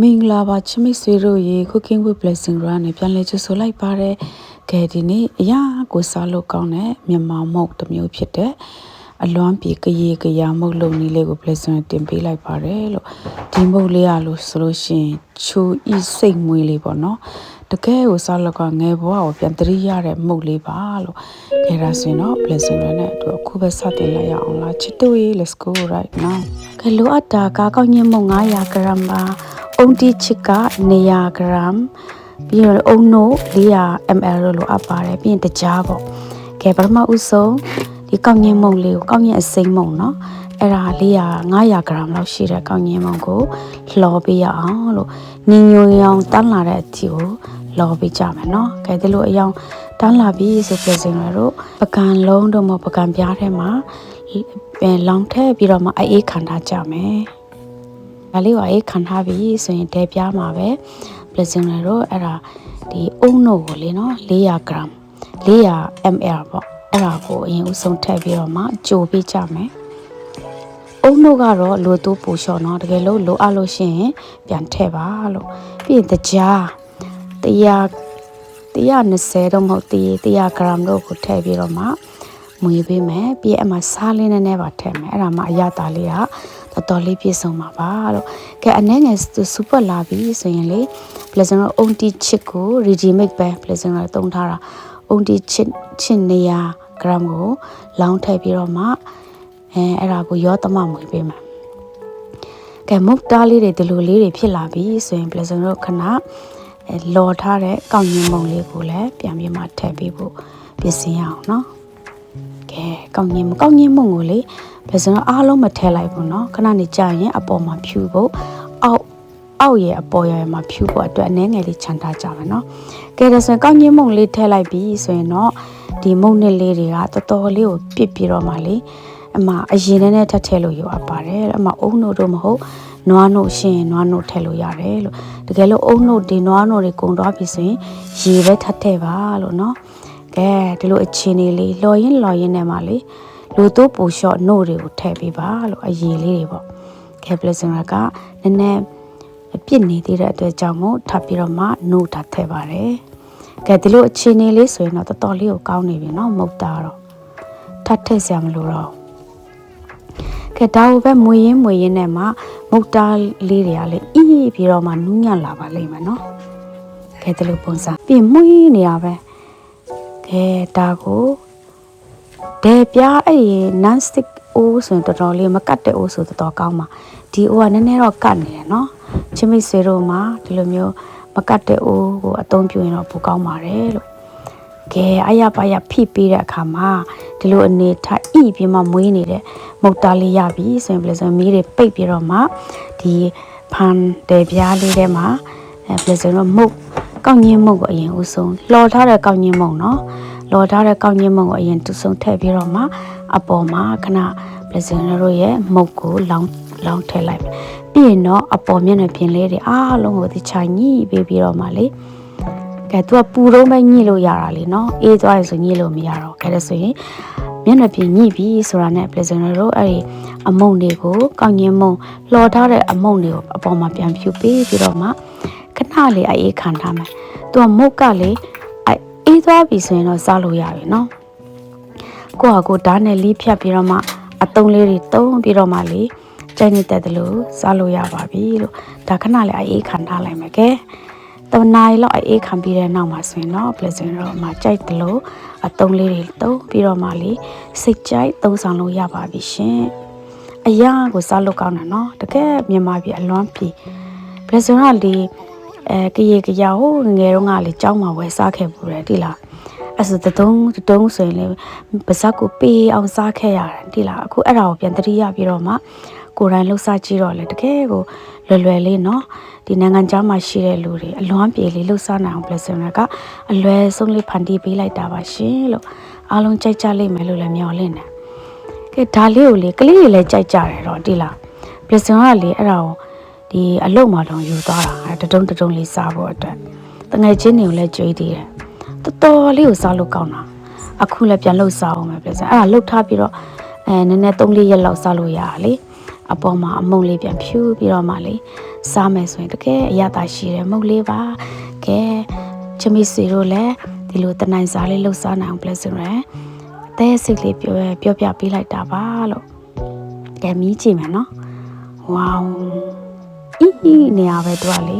မင်္ဂလာပါချမစ်ဆွေတို့ရေ Cooking with Blessing ရနဲ့ပြန်လည်ကြိုဆိုလိုက်ပါတယ်။ကဲဒီနေ့အရာကိုစားလို့ကောင်းတဲ့မြန်မာမုတ်တစ်မျိုးဖြစ်တဲ့အလွမ်းပြေကရေကရာမုတ်လုံနည်းလေးကို Blessing တင်ပေးလိုက်ပါတယ်လို့ဒီမုတ်လေးရလို့ဆိုလို့ရှိရင်ချိုဤစိတ်မွေးလေးပေါ့နော်။တကယ်ကိုစားလို့ကငယ်ဘဝကိုပြန်တရိရတဲ့မုတ်လေးပါလို့ခဲဒါဆိုရင်တော့ Blessing ရနဲ့သူအခုပဲစတင်လိုက်ရအောင်လားချစ်တို့ရေ let's go right now ကဲလိုအပ်တာကကောက်ညင်မုတ်900 g ပါအုံတီချစ်က200 g ပြီးတော့အုံနို့400 ml လို့လိုအပ်ပါတယ်ပြီးရင်တကြားပေါ့ကဲပထမဦးဆုံးဒီကောက်ညင်မုံလေးကိုကောက်ညင်အစိမ်းမုံเนาะအဲ့ဒါ900 g လောက်ရှိတဲ့ကောက်ညင်မုံကိုလှော်ပေးရအောင်လို့နင်းညိုရောင်တန်းလာတဲ့အထိကိုလှော်ပေးကြမယ်เนาะကဲဒီလိုအယောင်တန်းလာပြီဆိုပြစင်ရတော့ပကံလုံးတို့မပကံပြားထဲမှာလောင်းထည့်ပြီးတော့မှအေးခံထားကြမယ်ဒါလေးကိုအေးခံထားပြီဆိုရင်တဲပြားမှာပဲ Blessing တို့အဲ့ဒါဒီအုံနို့ကိုလေနော်400 g 400 ml ပေါ့အဲ့ဒါကိုအရင်ဦးဆုံးထည့်ပြီးတော့မှကြိုပေးကြမယ်အုံနို့ကတော့လိုတိုးပူလျှော့နော်တကယ်လို့လိုအပ်လို့ရှိရင်ပြန်ထည့်ပါလို့ပြီးရင်တကြား120တော့မဟုတ်100 g တို့ကိုထည့်ပြီးတော့မှမွေးပေးမယ်ပြီးအမှစားလင်းနဲ့ပါထည့်မယ်အဲ့ဒါမှအရသာလေးကတော်လေးပြည့်စုံပါပါလို့ကဲအနေငယ်စူပတ်လာပြီဆိုရင်လေ Blessing အုံတီချစ်ကို ready make ပဲ Blessing တုံးထားတာအုံတီချစ်200 g ကိုလောင်းထည့်ပြီးတော့မှအဲ့ဒါကိုရောသမမွေးပေးမယ်ကဲမုတ်တားလေးတွေဒီလိုလေးတွေဖြစ်လာပြီဆိုရင် Blessing တို့ခဏလော်ထားတဲ့ကောက်ညင်မုံလေးကိုလည်းပြန်ပြီးမှထည့်ပေးဖို့ပြင်ဆင်ရအောင်နော်ကဲကောက်ညင်မုံကိုလေBlessing အားလုံးမထည့်လိုက်ဘူးเนาะခဏနေကြာရင်အပေါ်မှာဖြူဖို့အောက်ရဲ့အပေါ်ရဲ့မှာဖြူဖို့အတွက်အနေငယ်လေးခြံထားကြမယ်เนาะကဲဒါဆိုရင်ကောက်ညင်မုံလေးထည့်လိုက်ပြီဆိုရင်တော့ဒီမုံနဲ့လေးတွေကတော်တော်လေးကိုပြစ်ပြီးတော့မှလေအမအရင်နဲ့ထပ်ထည့်လို့ရပါတယ်အမအုံနို့တို့မဟုတ်နွားနို့ရှင်နွားနို့ထည့်လို့ရတယ်လို့တကယ်လို့အုံနို့ဒီနွားနို့တွေကုန်သွားပြီဆိုရင်ရေပဲထပ်ထည့်ပါလို့เนาะကဲဒီလိုအခြေအနေလေးလော်ရင်နဲ့မှလေလိုတိုးပူလျှော့နို့တွေကိုထည့်ပေးပါလို့အရေးလေးတွေပေါ့ကဲ Blessing ကနည်းနည်းပြစ်နေသေးတဲ့အတွက်ကြောင့်မို့ထပ်ပြီးတော့မှနို့ထပ်ထည့်ပါတယ်ကဲဒီလိုအခြေအနေလေးဆိုရင်တော့တော်တော်လေးကိုကောင်းနေပြီเนาะမုတ်တာတော့ထပ်ထည့်စရာမလိုတော့ကဲဒါကိုပဲမွေရင်းနဲ့မှမုတ်တာလေးတွေကလေအီးပြီးတော့မှနူးညံ့လာပါလိမ့်မယ်เนาะကဲဒီလိုပုံစံပြီးမွေးနေရပဲကဲဒါကိုဒဲပြားအဲ့ဒီ non stick အိုးဆိုရင်တော်တော်လေးမကတ်တဲ့အိုးဆိုတော်တော်ကောင်းပါဒီအိုးကနည်းနည်းတော့ကတ်နေတယ်เนาะချစ်မိတ်ဆွေတို့မှာဒီလိုမျိုးမကတ်တဲ့အိုးကိုအသုံးပြုရင်တော့ပိုကောင်းပါတယ်လို့ကဲအရပါရဖိပေးတဲ့အခါမှာဒီလိုအနေထားဣပြီးမှမွေးနေတဲ့မုတ်တာလေးရပြီဆိုရင်Blessingမီးတွေပိတ်ပြီးတော့မှဒီဖန်ဒဲပြားလေးထဲမှာBlessingတော့မုတ်ကောက်ညင်းမုတ်ကိုအရင်ဦးဆုံးလှော်ထားတဲ့ကောက်ညင်းမုတ်เนาะလော်ထားတဲ့ကောက်ညင်းမုံကိုအရင်တူဆုံးထည့်ပြီးတော့မှအပေါ်မှာခဏ Blessing တို့ရဲ့မုတ်ကိုလောင်းထည့်လိုက်ပြီးရင်တော့အပေါ်မျက်နှာပြင်လေးတွေအားလုံးကိုတခြားညှိပေးပြီးတော့မှလေကဲသူကပူတော့ပဲညှိလို့ရတာလေနော်အေးသွားရဆိုညှိလို့မရတော့ခဲတဲ့ဆိုရင်မျက်နှာပြင်ညှိပြီးဆိုတာနဲ့ Blessing တို့အဲ့ဒီအမုံတွေကိုကောက်ညင်းမုံလော်ထားတဲ့အမုံတွေကိုအပေါ်မှာပြန်ဖြူပေးပြီးတော့မှခဏလေးအေးခံထားမယ်သူကမုတ်ကလေအေးသွားပြီဆိုရင်တော့စားလို့ရပြီเนาะကိုယ့်ဟာကိုယ်ဓာတ်နဲ့လီးဖြတ်ပြီးတော့မှအတုံးလေးတွေတုံးပြီးတော့မှလေကြိုက်နေတဲ့တလို့စားလို့ရပါပြီလို့ဒါခဏလေးအေးခံထားလိုက်မယ်ကဲတနားရီလောက်အေးခံပြီးတဲ့နောက်မှာဆိုရင်တော့ Blessing တော့မှကြိုက်တလို့အတုံးလေးတွေတုံးပြီးတော့မှလေစိတ်ကြိုက်သုံးဆောင်လို့ရပါပြီရှင်အရာကိုစားလို့ကောင်းတယ်เนาะတကယ်မြန်မာပြည်အလွမ်းပြည် Blessing ကလေကရေကရာဟိုငယ်တော့ငါလေကြောင်းမှာဝယ်စားခဲ့ပူတယ်တိလားအဲ့ဆိုတုံးဆိုရင်လေပါဇက်ကိုပေးအောင်စားခဲ့ရတယ်တိလားအခုအဲ့ဒါကိုပြန်တတိယပြီးတော့မှကိုယ်တိုင်လှုပ်ရှားကြည့်တော့လေတကယ်ကိုလွယ်လေးเนาะဒီနိုင်ငံခြားမှာရှိတဲ့လူတွေအလွမ်းပြေလေးလှုပ်ရှားနိုင်အောင် Blessing ကအလွယ်ဆုံးလေးဖန်တီးပေးလိုက်တာပါရှင်လို့အားလုံးကြိုက်ကြလိမ့်မယ်လို့လည်းမျှော်လင့်တယ်ကဲဒါလေးကိုလေကလေးတွေလည်းကြိုက်ကြတယ်တော့တိလား Blessing ကလေအဲ့ဒါကိုဒီအလုတ်မှာတော့ယူသွားတာတတုံးလေးစားဖို့အတွက်တငယ်ချင်းတွေကိုလည်းကြွေးသေးတယ်တော်တော်လေးကိုစားလို့ကောင်းတာအခုလည်းပြန်လှုပ်စားအောင်ပဲBlessingအဲ့ဒါလှုပ်ထားပြီးတော့နည်းနည်း3-4ရက်လောက်စားလို့ရတာလေ အပေါ်မှာအမုံလေးပြန်ဖြူပြီးတော့မှလေစားမယ်ဆိုရင်တကယ်အရသာရှိတယ်မုတ်လေးပါကဲချမီစီတို့လည်းဒီလိုတနိုင်စားလေးလှုပ်စားနိုင်အောင် blessing ရယ်တဲစိတ်လေးပြောပြပေးလိုက်တာပါလို့ကဲမီးကြည့်မယ်နော်ဝေါအီးနေရပဲသူကလေ